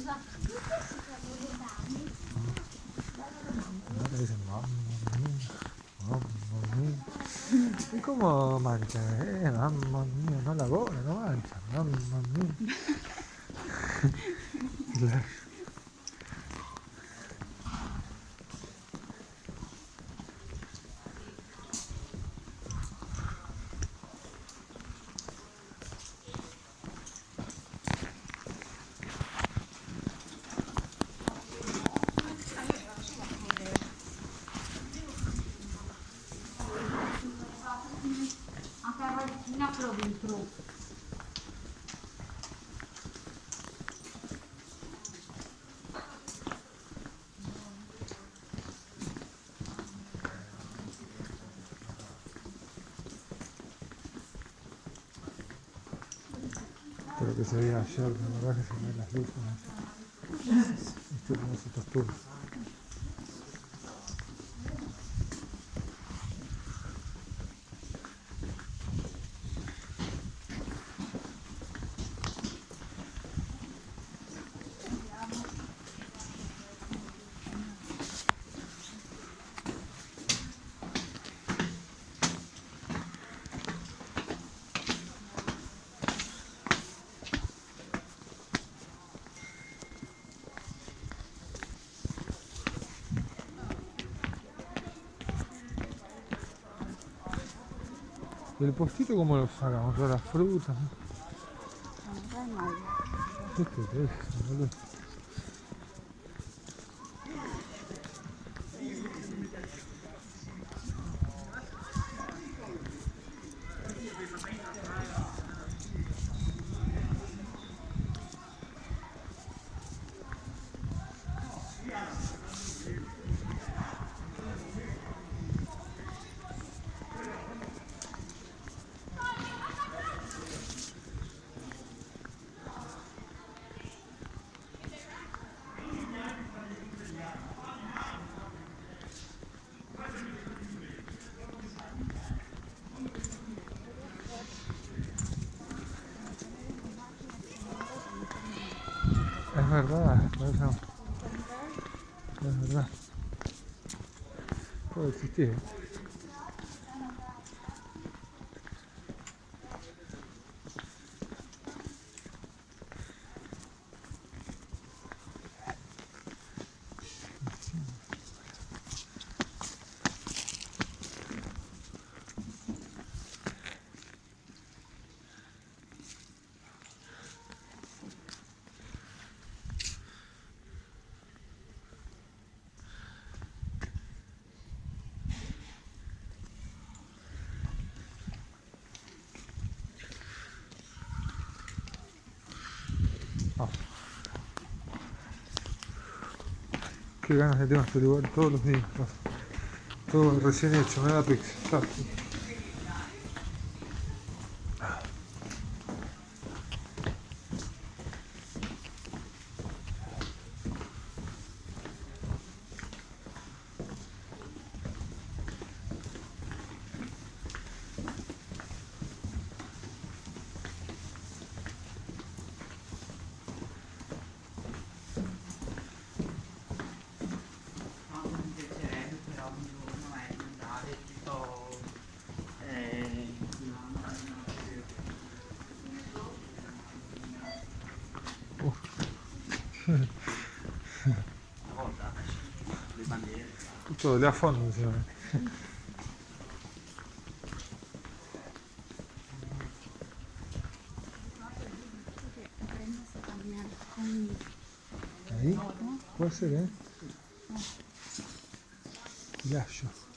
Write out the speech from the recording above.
Ahora dicen mamma mia. ¿Y cómo mancha? Mamma mia, no la bola, no mancha, mamma mia. Claro. Pero que se veía ayer, la verdad que se ven las luces. Estoy con estos tubos. ¿Y el postito cómo lo sacamos? Todas las frutas. ¿Qué es eso, boludo? Es verdad, por eso, es verdad. Puede existir. Ah, qué ganas que tengo este lugar todos los días. Todo recién hecho, me da pizza. Tutto lì a fondo, secondo me. Ahí, può essere? Ti lascio.